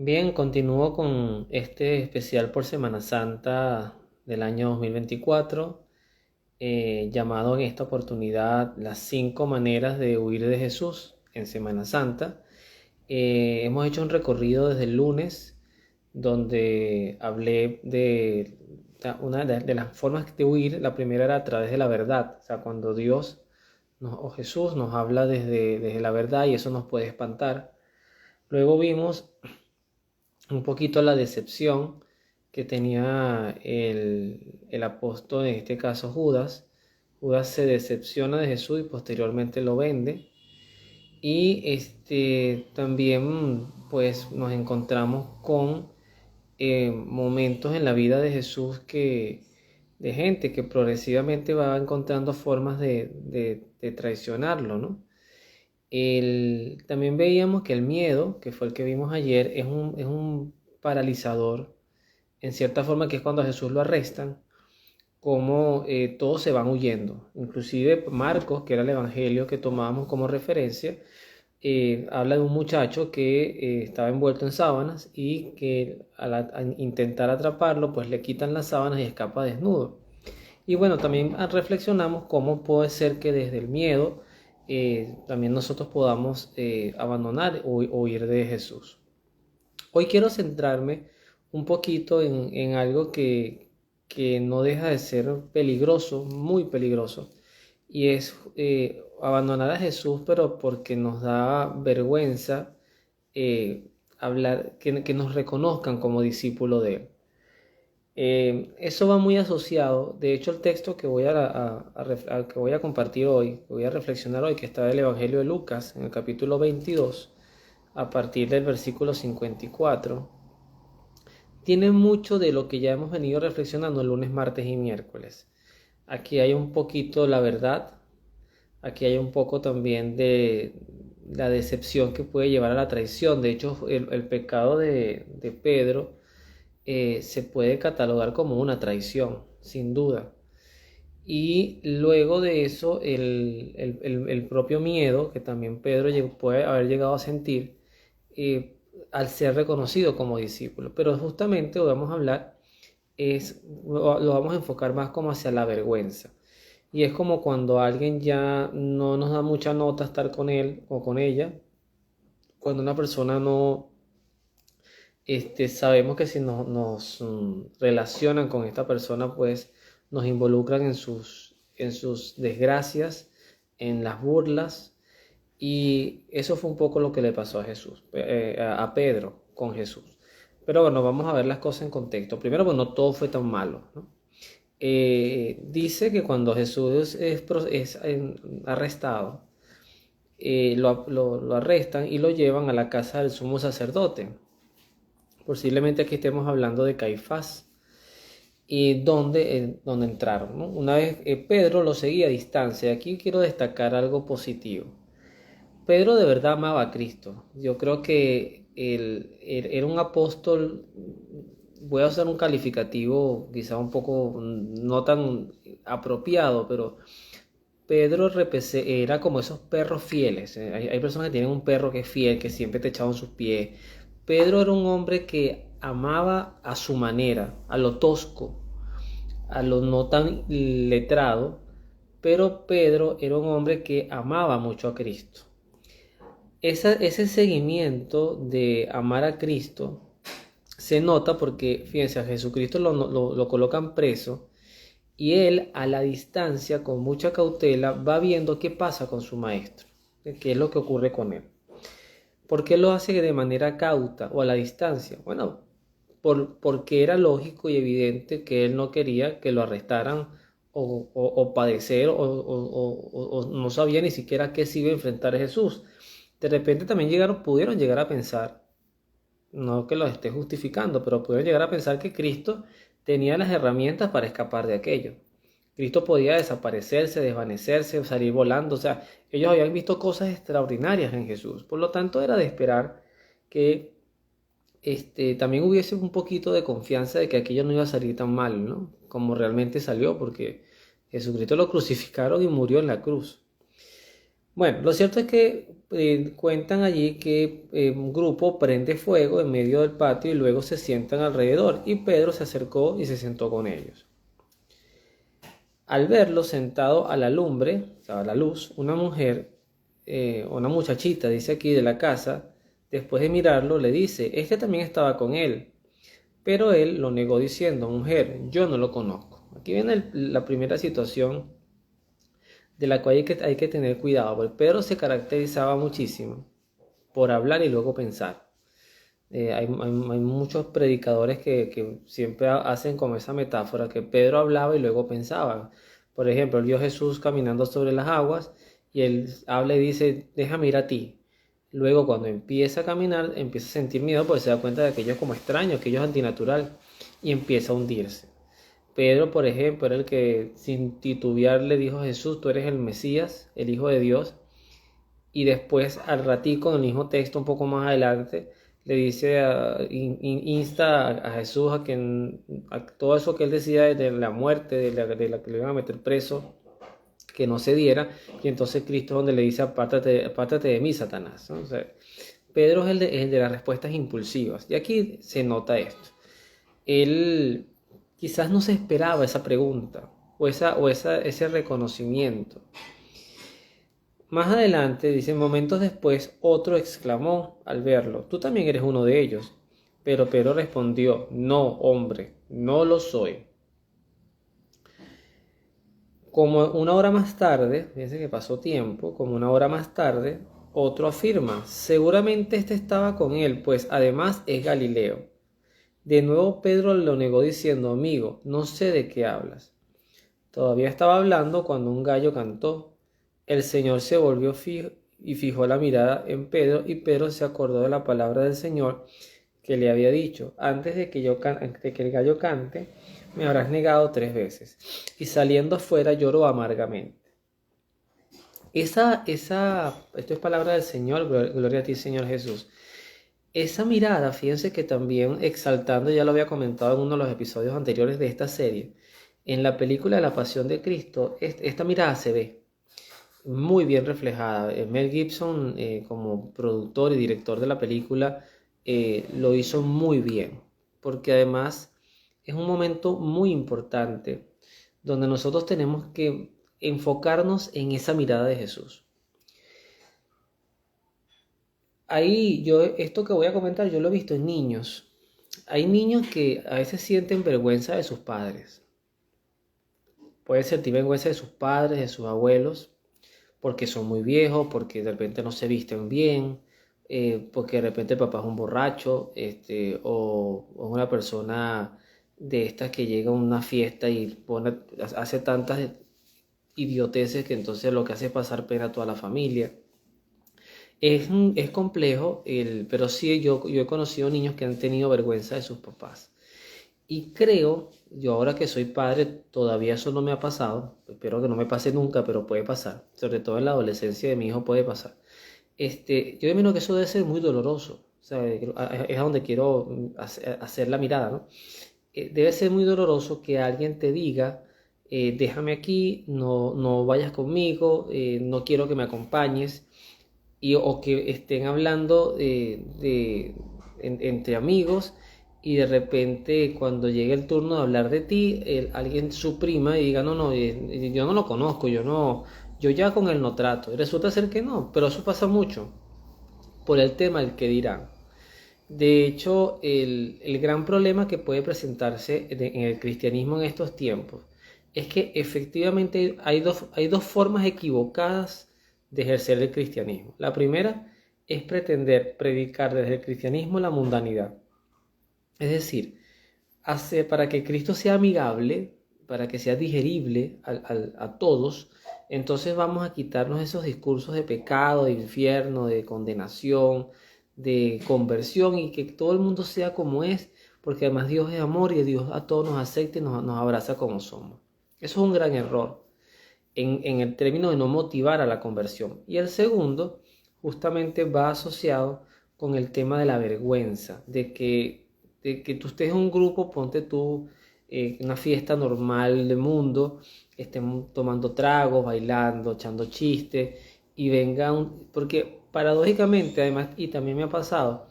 Bien, continúo con este especial por Semana Santa del año 2024, llamado en esta oportunidad las 5 maneras de huir de Jesús en Semana Santa. Hemos hecho un recorrido desde el lunes donde hablé de una de las formas de huir. La primera era a través de la verdad, o sea, cuando o Jesús nos habla desde la verdad y eso nos puede espantar. Luego vimos un poquito la decepción que tenía el apóstol, en este caso Judas. Judas se decepciona de Jesús y posteriormente lo vende. Y también pues nos encontramos con momentos en la vida de Jesús de gente que progresivamente va encontrando formas de traicionarlo, ¿no? También veíamos que el miedo, que fue el que vimos ayer, es un paralizador, en cierta forma, que es cuando a Jesús lo arrestan, como todos se van huyendo. Inclusive Marcos, que era el evangelio que tomábamos como referencia, habla de un muchacho que estaba envuelto en sábanas y que al intentar atraparlo, pues le quitan las sábanas y escapa desnudo. Y bueno, también reflexionamos cómo puede ser que desde el miedo también nosotros podamos abandonar o huir de Jesús. Hoy quiero centrarme un poquito en algo que no deja de ser peligroso, muy peligroso, y es abandonar a Jesús, pero porque nos da vergüenza hablar, que nos reconozcan como discípulo de Él. Eso va muy asociado. De hecho, el texto que que voy a compartir hoy, que voy a reflexionar hoy, que está del Evangelio de Lucas, en el capítulo 22, a partir del versículo 54, tiene mucho de lo que ya hemos venido reflexionando lunes, martes y miércoles. Aquí hay un poquito la verdad, aquí hay un poco también de la decepción que puede llevar a la traición. De hecho, el pecado de Pedro se puede catalogar como una traición, sin duda. Y luego de eso, el propio miedo que también Pedro puede haber llegado a sentir al ser reconocido como discípulo. Pero justamente lo vamos a hablar, lo vamos a enfocar más como hacia la vergüenza. Y es como cuando alguien ya no nos da mucha nota estar con él o con ella, cuando una persona no, sabemos que si nos relacionan con esta persona, pues nos involucran en sus desgracias, en las burlas, y eso fue un poco lo que le pasó a Jesús, a Pedro con Jesús. Pero bueno, vamos a ver las cosas en contexto. Primero, pues no todo fue tan malo, ¿no? Dice que cuando Jesús es arrestado, lo arrestan y lo llevan a la casa del sumo sacerdote. Posiblemente aquí estemos hablando de Caifás, y donde entraron, ¿no? Una vez Pedro lo seguía a distancia. Aquí quiero destacar algo positivo. Pedro de verdad amaba a Cristo. Yo creo que él era un apóstol. Voy a usar un calificativo quizá un poco no tan apropiado, pero Pedro era como esos perros fieles. Hay personas que tienen un perro que es fiel, que siempre te echaban sus pies. Pedro era un hombre que amaba a su manera, a lo tosco, a lo no tan letrado, pero Pedro era un hombre que amaba mucho a Cristo. Ese seguimiento de amar a Cristo se nota porque, fíjense, a Jesucristo lo colocan preso y él a la distancia, con mucha cautela, va viendo qué pasa con su maestro, qué es lo que ocurre con él. ¿Por qué lo hace de manera cauta o a la distancia? Bueno, porque era lógico y evidente que él no quería que lo arrestaran o padecer o no sabía ni siquiera qué se iba a enfrentar a Jesús. De repente también pudieron llegar a pensar, no que lo esté justificando, pero pudieron llegar a pensar que Cristo tenía las herramientas para escapar de aquello. Cristo podía desaparecerse, desvanecerse, salir volando. O sea, ellos habían visto cosas extraordinarias en Jesús. Por lo tanto, era de esperar que también hubiese un poquito de confianza de que aquello no iba a salir tan mal, ¿no? Como realmente salió, porque Jesucristo lo crucificaron y murió en la cruz. Bueno, lo cierto es que cuentan allí que un grupo prende fuego en medio del patio y luego se sientan alrededor y Pedro se acercó y se sentó con ellos. Al verlo sentado a la lumbre, o sea, a la luz, una mujer, una muchachita, dice aquí, de la casa, después de mirarlo, le dice, este también estaba con él. Pero él lo negó diciendo, mujer, yo no lo conozco. Aquí viene la primera situación de la cual hay que tener cuidado, porque Pedro se caracterizaba muchísimo por hablar y luego pensar. Hay muchos predicadores que siempre hacen como esa metáfora, que Pedro hablaba y luego pensaba. Por ejemplo, él vio a Jesús caminando sobre las aguas y él habla y dice, déjame ir a ti. Luego cuando empieza a caminar, empieza a sentir miedo porque se da cuenta de que aquello es como extraño, aquello es antinatural y empieza a hundirse. Pedro, por ejemplo, era el que sin titubear le dijo a Jesús, tú eres el Mesías, el Hijo de Dios, y después al ratico en el mismo texto un poco más adelante le dice insta a Jesús a que a todo eso que él decía de la muerte, de la que le iban a meter preso, que no se diera, y entonces Cristo es donde le dice apártate de mí, Satanás, ¿no? O sea, Pedro es el de las respuestas impulsivas y aquí se nota esto. Él quizás no se esperaba esa pregunta ese reconocimiento. Más adelante, dice, momentos después, otro exclamó al verlo, tú también eres uno de ellos. Pero Pedro respondió, no, hombre, no lo soy. Como una hora más tarde, fíjense que pasó tiempo, como una hora más tarde, otro afirma, seguramente este estaba con él, pues además es Galileo. De nuevo Pedro lo negó diciendo, amigo, no sé de qué hablas. Todavía estaba hablando cuando un gallo cantó. El Señor se volvió y fijó la mirada en Pedro y Pedro se acordó de la palabra del Señor que le había dicho, antes de que el gallo cante, me habrás negado 3 veces. Y saliendo afuera lloró amargamente. Esto es palabra del Señor, gloria a ti, Señor Jesús. Esa mirada, fíjense que también exaltando, ya lo había comentado en uno de los episodios anteriores de esta serie, en la película de la Pasión de Cristo, esta mirada se ve muy bien reflejada. Mel Gibson, como productor y director de la película, lo hizo muy bien, porque además es un momento muy importante donde nosotros tenemos que enfocarnos en esa mirada de Jesús. Ahí esto que voy a comentar, yo lo he visto en niños. Hay niños que a veces sienten vergüenza de sus padres. Puede sentir vergüenza de sus padres, de sus abuelos, porque son muy viejos, porque de repente no se visten bien, porque de repente el papá es un borracho, o una persona de estas que llega a una fiesta y hace tantas idioteces que entonces lo que hace es pasar pena a toda la familia. Es complejo, pero sí yo he conocido niños que han tenido vergüenza de sus papás. Y creo, yo ahora que soy padre, todavía eso no me ha pasado. Espero que no me pase nunca, pero puede pasar. Sobre todo en la adolescencia de mi hijo puede pasar. Yo imagino que eso debe ser muy doloroso. O sea, es a donde quiero hacer la mirada, ¿no? Debe ser muy doloroso que alguien te diga, déjame aquí, no vayas conmigo, no quiero que me acompañes. O que estén hablando entre amigos y de repente cuando llegue el turno de hablar de ti, alguien suprima y diga, no, no, yo no lo conozco, yo ya con él no trato. Y resulta ser que no, pero eso pasa mucho por el tema del que dirán. De hecho, el gran problema que puede presentarse en el cristianismo en estos tiempos es que efectivamente hay dos formas equivocadas de ejercer el cristianismo. La primera es pretender predicar desde el cristianismo la mundanidad. Es decir, para que Cristo sea amigable, para que sea digerible a todos, entonces vamos a quitarnos esos discursos de pecado, de infierno, de condenación, de conversión y que todo el mundo sea como es, porque además Dios es amor y Dios a todos nos acepta y nos abraza como somos. Eso es un gran error en el término de no motivar a la conversión. Y el segundo justamente va asociado con el tema de la vergüenza, de que tú estés en un grupo, ponte tú una fiesta normal del mundo, estén tomando tragos, bailando, echando chistes, y venga un... Porque paradójicamente, además, y también me ha pasado,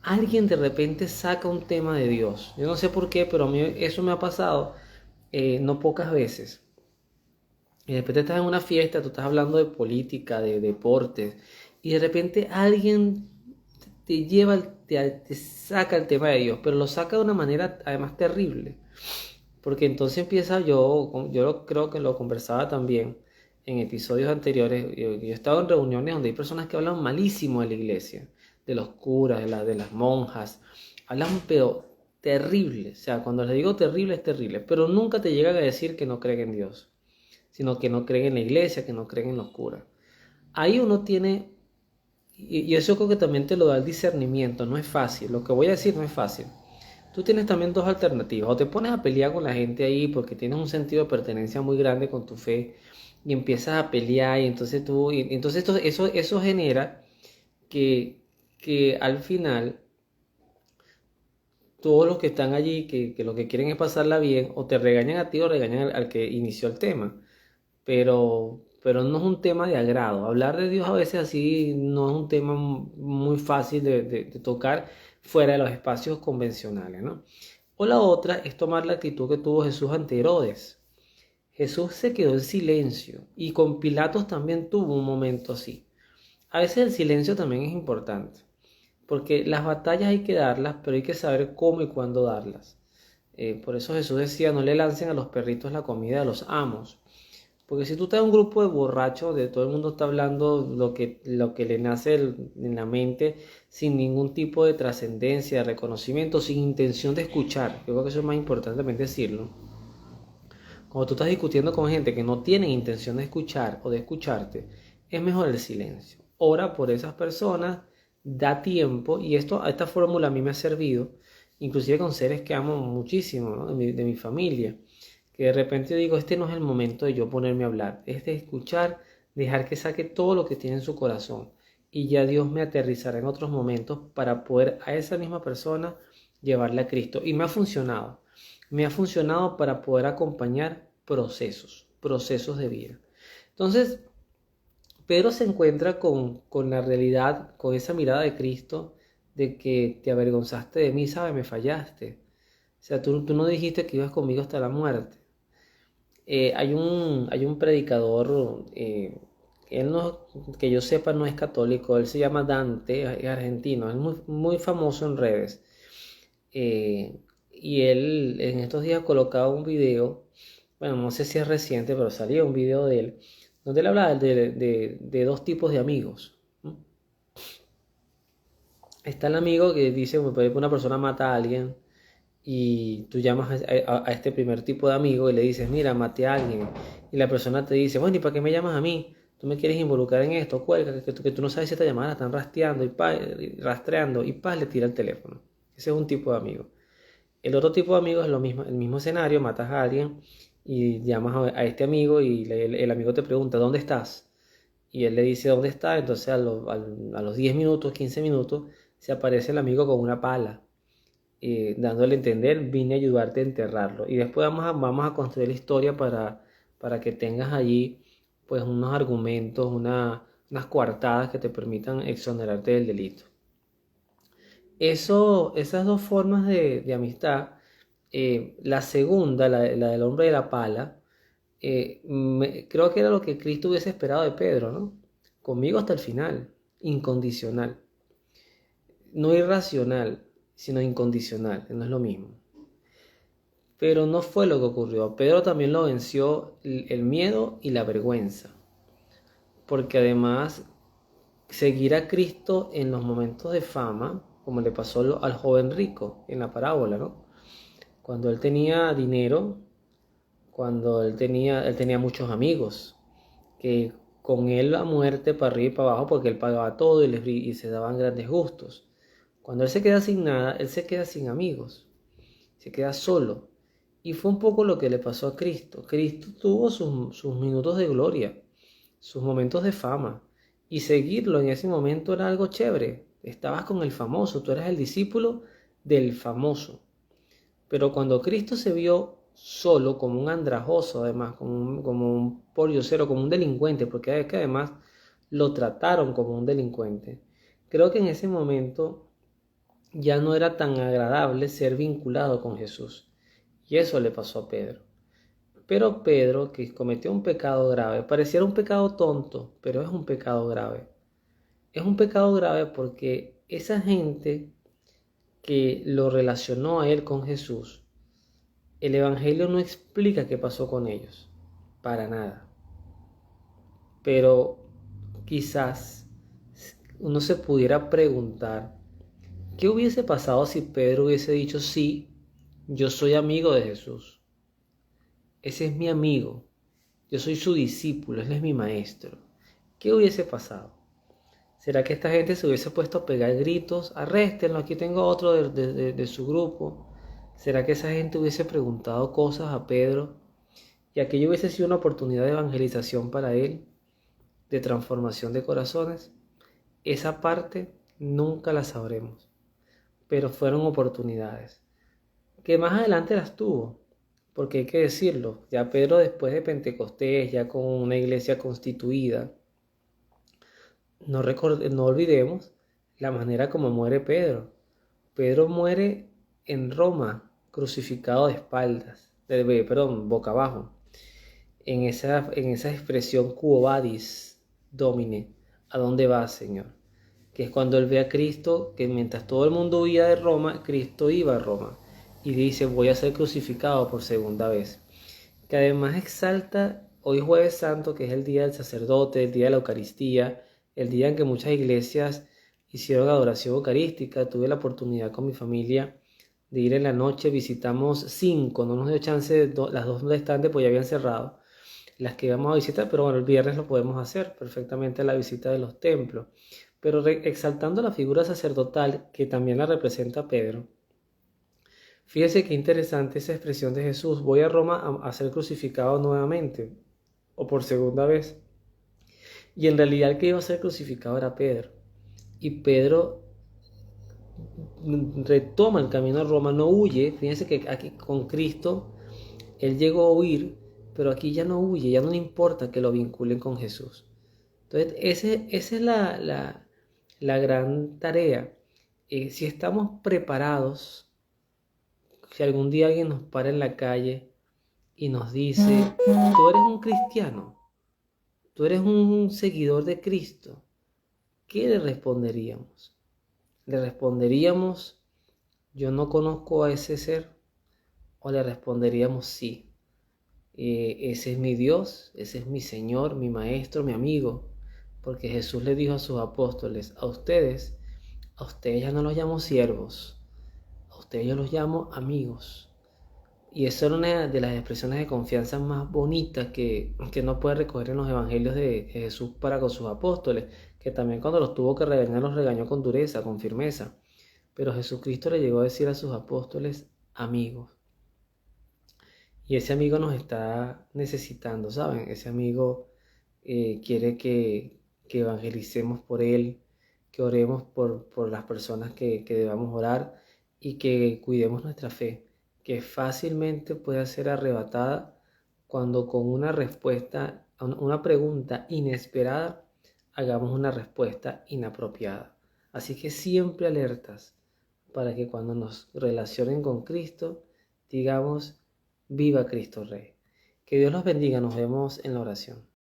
alguien de repente saca un tema de Dios. Yo no sé por qué, pero a mí eso me ha pasado no pocas veces. Y de repente estás en una fiesta, tú estás hablando de política, de deportes, y de repente alguien te lleva, te saca el tema de Dios, pero lo saca de una manera además terrible. Porque entonces empieza, creo que lo conversaba también en episodios anteriores, yo he estado en reuniones donde hay personas que hablan malísimo de la iglesia, de los curas, de las monjas, hablan pero terrible, o sea, cuando les digo terrible es terrible, pero nunca te llegan a decir que no creen en Dios, sino que no creen en la iglesia, que no creen en los curas. Ahí uno tiene, y eso creo que también te lo da el discernimiento, no es fácil, lo que voy a decir no es fácil. Tú tienes también dos alternativas. O te pones a pelear con la gente ahí porque tienes un sentido de pertenencia muy grande con tu fe y empiezas a pelear y entonces eso genera que al final todos los que están allí, que lo que quieren es pasarla bien, o te regañan a ti o regañan al que inició el tema. Pero no es un tema de agrado. Hablar de Dios a veces así no es un tema muy fácil de tocar fuera de los espacios convencionales, ¿no? O la otra es tomar la actitud que tuvo Jesús ante Herodes. Jesús se quedó en silencio y con Pilatos también tuvo un momento así. A veces el silencio también es importante, porque las batallas hay que darlas, pero hay que saber cómo y cuándo darlas. Por eso Jesús decía, no le lancen a los perritos la comida de los amos. Porque si tú estás en un grupo de borrachos, de todo el mundo está hablando lo que le nace en la mente, sin ningún tipo de trascendencia, de reconocimiento, sin intención de escuchar. Yo creo que eso es más importante también decirlo. Cuando tú estás discutiendo con gente que no tiene intención de escuchar o de escucharte, es mejor el silencio. Ora por esas personas, da tiempo, y esta fórmula a mí me ha servido, inclusive con seres que amo muchísimo, ¿no? de mi familia, que de repente digo, este no es el momento de yo ponerme a hablar, es de escuchar, dejar que saque todo lo que tiene en su corazón, y ya Dios me aterrizará en otros momentos para poder a esa misma persona llevarla a Cristo. Y me ha funcionado para poder acompañar procesos de vida. Entonces, Pedro se encuentra con la realidad, con esa mirada de Cristo, de que te avergonzaste de mí, ¿sabes? Me fallaste. O sea, tú no dijiste que ibas conmigo hasta la muerte. Hay un predicador, él no, que yo sepa no es católico, él se llama Dante, es argentino, es muy famoso en redes. Y él en estos días colocaba un video, bueno, no sé si es reciente, pero salía un video de él, donde él hablaba de dos tipos de amigos, ¿no? Está el amigo que dice, por ejemplo, una persona mata a alguien y tú llamas a este primer tipo de amigo y le dices, mira, maté a alguien. Y la persona te dice, bueno, ¿y para qué me llamas a mí? Tú me quieres involucrar en esto, cuelga, que tú no sabes si esta llamada la están rastreando y rastreando y le tira el teléfono. Ese es un tipo de amigo. El otro tipo de amigo es lo mismo, el mismo escenario, matas a alguien y llamas a este amigo y el amigo te pregunta, ¿dónde estás? Y él le dice, ¿dónde está? Entonces a los 10 minutos, 15 minutos, se aparece el amigo con una pala, dándole a entender, vine a ayudarte a enterrarlo. Y después vamos a construir la historia para que tengas allí pues unos argumentos, unas coartadas que te permitan exonerarte del delito. Esas dos formas de amistad, la segunda, la del hombre de la pala, creo que era lo que Cristo hubiese esperado de Pedro, ¿no? Conmigo hasta el final, incondicional, no irracional, sino incondicional, que no es lo mismo. Pero no fue lo que ocurrió. Pedro también lo venció el miedo y la vergüenza, porque además seguir a Cristo en los momentos de fama, como le pasó al joven rico en la parábola, ¿no? Cuando él tenía dinero, cuando él tenía muchos amigos, que con él a muerte para arriba y para abajo, porque él pagaba todo y se daban grandes gustos. Cuando él se queda sin nada, él se queda sin amigos, se queda solo. Y fue un poco lo que le pasó a Cristo. Cristo tuvo sus minutos de gloria, sus momentos de fama. Y seguirlo en ese momento era algo chévere. Estabas con el famoso, tú eras el discípulo del famoso. Pero cuando Cristo se vio solo, como un andrajoso, además, como un pordiosero, como un delincuente, porque es que además lo trataron como un delincuente. Creo que en ese momento ya no era tan agradable ser vinculado con Jesús. Y eso le pasó a Pedro. Pero Pedro, que cometió un pecado grave, pareciera un pecado tonto, pero es un pecado grave. Es un pecado grave porque esa gente que lo relacionó a él con Jesús, el Evangelio no explica qué pasó con ellos, para nada. Pero quizás uno se pudiera preguntar, ¿qué hubiese pasado si Pedro hubiese dicho, sí, yo soy amigo de Jesús? Ese es mi amigo, yo soy su discípulo, él es mi maestro. ¿Qué hubiese pasado? ¿Será que esta gente se hubiese puesto a pegar gritos? Arréstenlo, aquí tengo otro de su grupo. ¿Será que esa gente hubiese preguntado cosas a Pedro y aquello hubiese sido una oportunidad de evangelización para él, de transformación de corazones? Esa parte nunca la sabremos, pero fueron oportunidades que más adelante las tuvo, porque hay que decirlo, ya Pedro después de Pentecostés, ya con una iglesia constituida, no olvidemos la manera como muere Pedro. Pedro muere en Roma, crucificado de espaldas, perdón, boca abajo, en esa expresión quo vadis, Domine, ¿a dónde vas, Señor? Que es cuando él ve a Cristo, que mientras todo el mundo huía de Roma, Cristo iba a Roma y dice, voy a ser crucificado por segunda vez. Que además exalta hoy Jueves Santo, que es el día del sacerdote, el día de la Eucaristía, el día en que muchas iglesias hicieron adoración eucarística. Tuve la oportunidad con mi familia de ir en la noche, visitamos 5, no nos dio chance, las 2 restantes pues ya habían cerrado, las que íbamos a visitar, pero bueno, el viernes lo podemos hacer perfectamente la visita de los templos, pero exaltando la figura sacerdotal que también la representa Pedro. Fíjese qué interesante esa expresión de Jesús, voy a Roma a ser crucificado nuevamente, o por segunda vez. Y en realidad el que iba a ser crucificado era Pedro. Y Pedro retoma el camino a Roma, no huye. Fíjense que aquí con Cristo él llegó a huir, pero aquí ya no huye, ya no le importa que lo vinculen con Jesús. Entonces, esa es la gran tarea. Si estamos preparados, si algún día alguien nos para en la calle y nos dice, tú eres un cristiano, tú eres un seguidor de Cristo, ¿qué le responderíamos? ¿Le responderíamos, yo no conozco a ese ser? ¿O le responderíamos, sí, ese es mi Dios, ese es mi Señor, mi Maestro, mi amigo? Porque Jesús le dijo a sus apóstoles, a ustedes ya no los llamo siervos, a ustedes yo los llamo amigos. Y eso era una de las expresiones de confianza más bonitas que uno puede recoger en los evangelios de Jesús para con sus apóstoles, que también cuando los tuvo que regañar los regañó con dureza, con firmeza. Pero Jesucristo le llegó a decir a sus apóstoles amigos. Y ese amigo nos está necesitando, ¿saben? Ese amigo quiere que evangelicemos por él, que oremos por las personas que debamos orar y que cuidemos nuestra fe, que fácilmente puede ser arrebatada cuando con una respuesta, una pregunta inesperada, hagamos una respuesta inapropiada. Así que siempre alertas para que cuando nos relacionen con Cristo, digamos, viva Cristo Rey. Que Dios los bendiga, nos vemos en la oración.